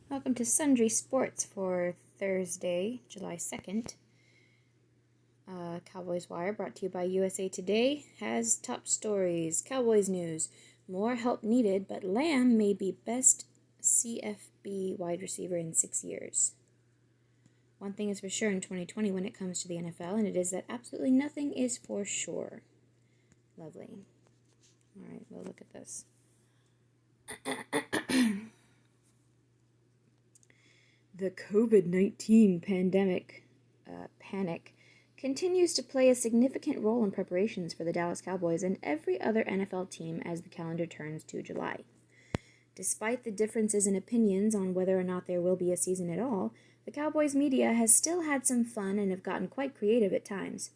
Welcome to Sundry Sports for Thursday, July 2nd. Cowboys Wire, brought to you by USA Today, has top stories. Cowboys news. More help needed, but Lamb may be best CFB wide receiver in 6 years. One thing is for sure in 2020 when it comes to the NFL, and it is that absolutely nothing is for sure. Lovely. All right, we'll look at this. The COVID-19 pandemic panic continues to play a significant role in preparations for the Dallas Cowboys and every other NFL team as the calendar turns to July. Despite the differences in opinions on whether or not there will be a season at all, the Cowboys media has still had some fun and have gotten quite creative at times.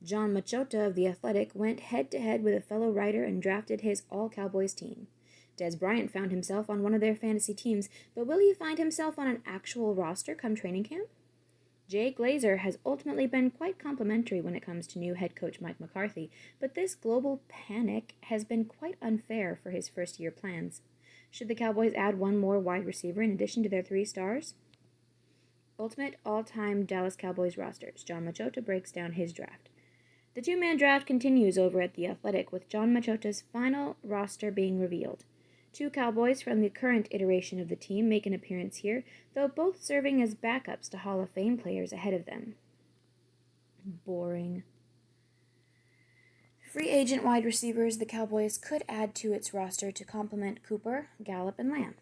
John Machota of The Athletic went head-to-head with a fellow writer and drafted his all-Cowboys team. Des Bryant found himself on one of their fantasy teams, but will he find himself on an actual roster come training camp? Jay Glazer has ultimately been quite complimentary when it comes to new head coach Mike McCarthy, but this global panic has been quite unfair for his first-year plans. Should the Cowboys add one more wide receiver in addition to their 3 stars? Ultimate all-time Dallas Cowboys rosters. John Machota breaks down his draft. The 2-man draft continues over at The Athletic, with John Machota's final roster being revealed. 2 Cowboys from the current iteration of the team make an appearance here, though both serving as backups to Hall of Fame players ahead of them. Boring. Free agent wide receivers the Cowboys could add to its roster to complement Cooper, Gallup, and Lamb.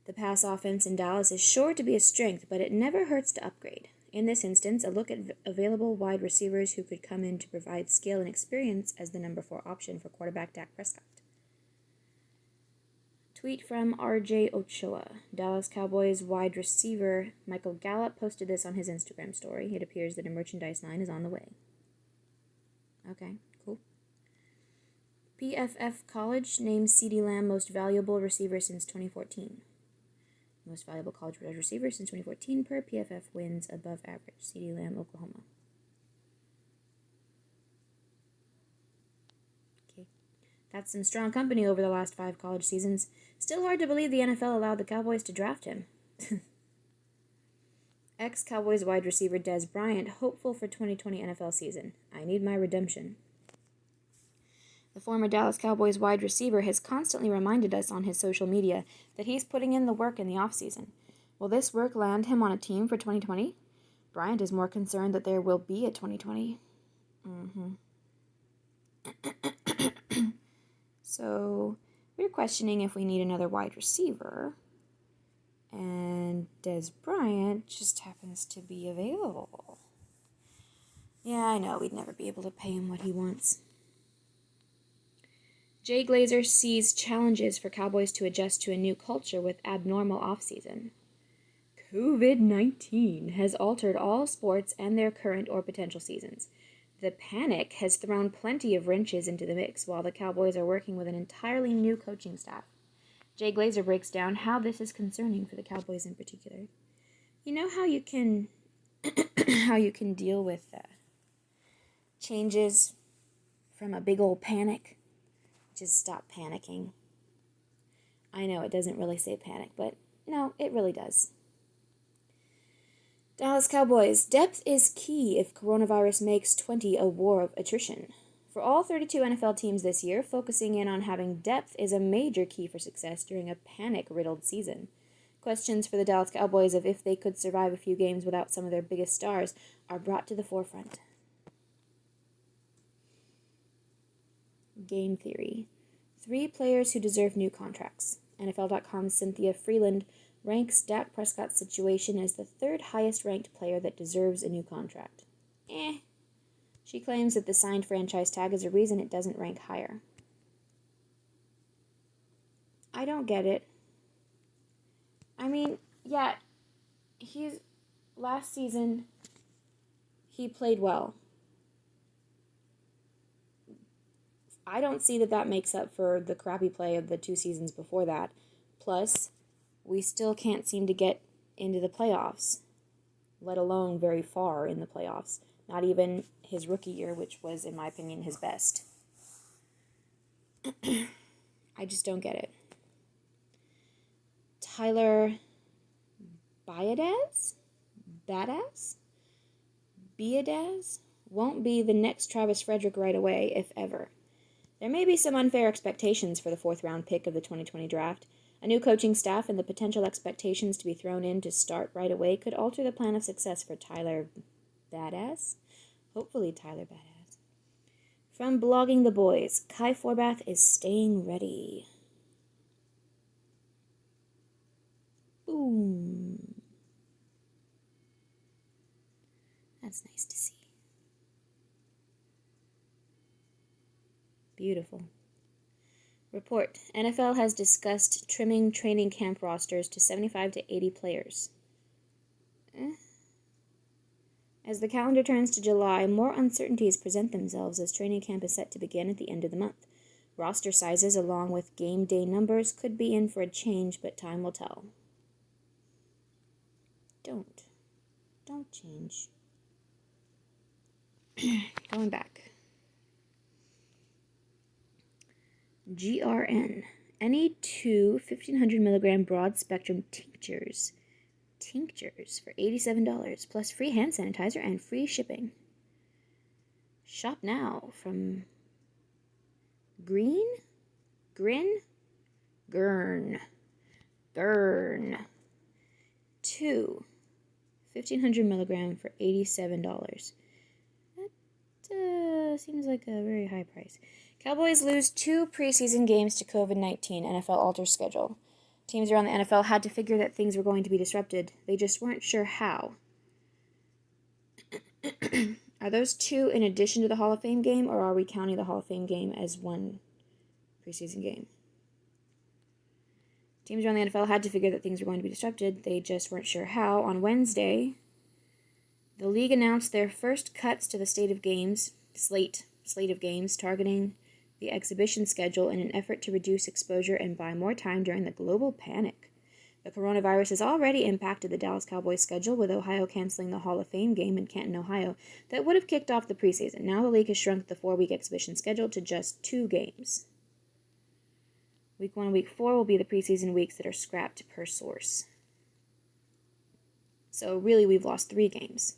The pass offense in Dallas is sure to be a strength, but it never hurts to upgrade. In this instance, a look at available wide receivers who could come in to provide skill and experience as the number 4 option for quarterback Dak Prescott. Tweet from RJ Ochoa. Dallas Cowboys wide receiver Michael Gallup posted this on his Instagram story. It appears that a merchandise line is on the way. Okay, cool. PFF College names CeeDee Lamb most valuable receiver since 2014. Most valuable college receiver since 2014 per PFF wins above average. CeeDee Lamb, Oklahoma. Okay. That's some strong company over the last 5 college seasons. Still hard to believe the NFL allowed the Cowboys to draft him. Ex-Cowboys wide receiver Des Bryant, hopeful for 2020 NFL season. I need my redemption. The former Dallas Cowboys wide receiver has constantly reminded us on his social media that he's putting in the work in the offseason. Will this work land him on a team for 2020? Bryant is more concerned that there will be a 2020. So, we're questioning if we need another wide receiver. And Des Bryant just happens to be available. Yeah, I know, we'd never be able to pay him what he wants. Jay Glazer sees challenges for Cowboys to adjust to a new culture with abnormal offseason. COVID-19 has altered all sports and their current or potential seasons. The panic has thrown plenty of wrenches into the mix while the Cowboys are working with an entirely new coaching staff. Jay Glazer breaks down how this is concerning for the Cowboys in particular. You know how you can deal with changes from a big old panic? Just stop panicking. I know it doesn't really say panic, but no, it really does. Dallas Cowboys, depth is key if coronavirus makes 20 a war of attrition. For all 32 NFL teams this year, focusing in on having depth is a major key for success during a panic-riddled season. Questions for the Dallas Cowboys of if they could survive a few games without some of their biggest stars are brought to the forefront. Game theory. 3 players who deserve new contracts. NFL.com's Cynthia Freeland ranks Dak Prescott's situation as the 3rd highest ranked player that deserves a new contract. She claims that the signed franchise tag is a reason it doesn't rank higher. I don't get it. I mean, yeah, last season, he played well. I don't see that makes up for the crappy play of the 2 seasons before that. Plus, we still can't seem to get into the playoffs, let alone very far in the playoffs. Not even his rookie year, which was, in my opinion, his best. I just don't get it. Tyler Biadaz? Badass? Biadaz? Won't be the next Travis Frederick right away, if ever. There may be some unfair expectations for the fourth-round pick of the 2020 draft. A new coaching staff and the potential expectations to be thrown in to start right away could alter the plan of success for Tyler Badass. Hopefully Tyler Badass. From Blogging the Boys, Kai Forbath is staying ready. Boom. That's nice to see. Beautiful. Report. NFL has discussed trimming training camp rosters to 75 to 80 players. As the calendar turns to July, more uncertainties present themselves as training camp is set to begin at the end of the month. Roster sizes, along with game day numbers, could be in for a change, but time will tell. Don't change. Going back. GRN. Any two 1,500 milligram broad spectrum tinctures for $87, plus free hand sanitizer and free shipping. Shop now from Gurn. 2 1,500 milligram for $87. That seems like a very high price. Cowboys lose 2 preseason games to COVID-19. NFL alters schedule. Teams around the NFL had to figure that things were going to be disrupted. They just weren't sure how. Are those 2 in addition to the Hall of Fame game, or are we counting the Hall of Fame game as one preseason game? Teams around the NFL had to figure that things were going to be disrupted. They just weren't sure how. On Wednesday, the league announced their first cuts to the slate of games, targeting the exhibition schedule in an effort to reduce exposure and buy more time during the global panic. The coronavirus has already impacted the Dallas Cowboys' schedule, with Ohio canceling the Hall of Fame game in Canton, Ohio, that would have kicked off the preseason. Now the league has shrunk the 4-week exhibition schedule to just 2 games. Week 1 and Week 4 will be the preseason weeks that are scrapped per source. So really, we've lost 3 games.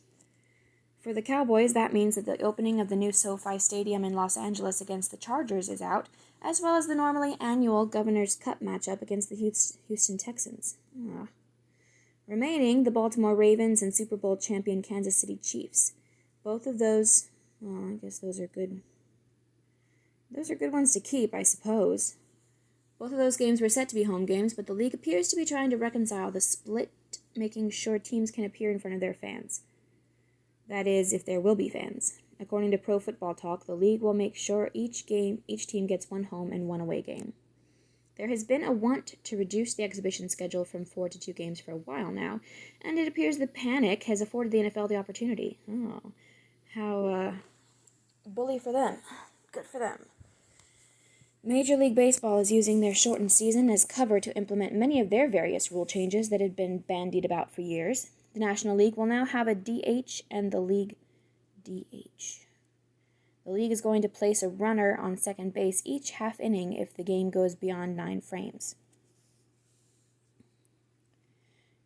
For the Cowboys, that means that the opening of the new SoFi Stadium in Los Angeles against the Chargers is out, as well as the normally annual Governor's Cup matchup against the Houston Texans. Remaining, the Baltimore Ravens and Super Bowl champion Kansas City Chiefs. Both of those, I guess those are good. Those are good ones to keep, I suppose. Both of those games were set to be home games, but the league appears to be trying to reconcile the split, making sure teams can appear in front of their fans. That is, if there will be fans. According to Pro Football Talk, the league will make sure each team gets 1 home and 1 away game. There has been a want to reduce the exhibition schedule from 4 to 2 games for a while now, and it appears the panic has afforded the NFL the opportunity. Oh, how bully for them. Good for them. Major League Baseball is using their shortened season as cover to implement many of their various rule changes that had been bandied about for years. The National League will now have a DH and the league DH. The league is going to place a runner on second base each half inning if the game goes beyond 9 frames.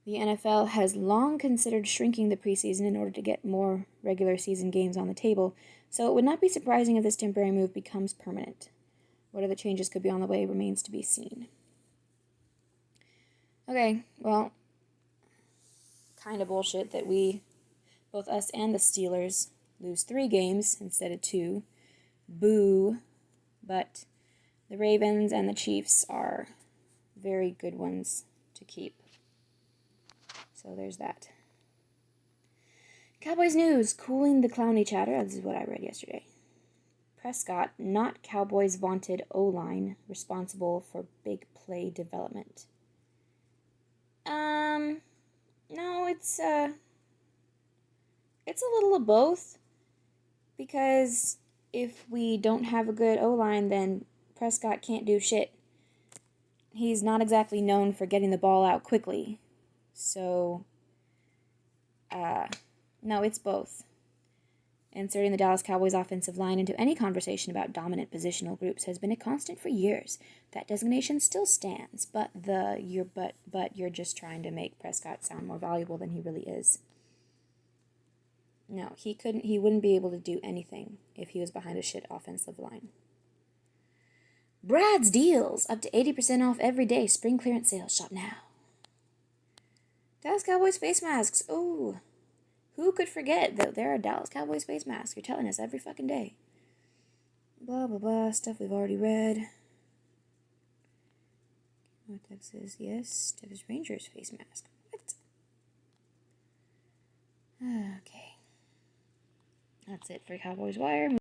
The NFL has long considered shrinking the preseason in order to get more regular season games on the table, so it would not be surprising if this temporary move becomes permanent. What other changes could be on the way remains to be seen. Okay, well, kind of bullshit that both us and the Steelers, lose 3 games instead of 2. Boo. But the Ravens and the Chiefs are very good ones to keep. So there's that. Cowboys news, cooling the clowny chatter. This is what I read yesterday. Prescott, not Cowboys' vaunted O-line, responsible for big play development. No, it's a little of both, because if we don't have a good O-line, then Prescott can't do shit. He's not exactly known for getting the ball out quickly. So, no, it's both. Inserting the Dallas Cowboys offensive line into any conversation about dominant positional groups has been a constant for years. That designation still stands, but you're just trying to make Prescott sound more valuable than he really is. No, he wouldn't be able to do anything if he was behind a shit offensive line. Brad's Deals, up to 80% off every day. Spring clearance sales. Shop now. Dallas Cowboys face masks. Ooh. Who could forget that there are Dallas Cowboys face masks? You're telling us every fucking day. Blah, blah, blah. Stuff we've already read. What Texas? Yes. Texas Rangers face mask. What? Okay. That's it for Cowboys Wire.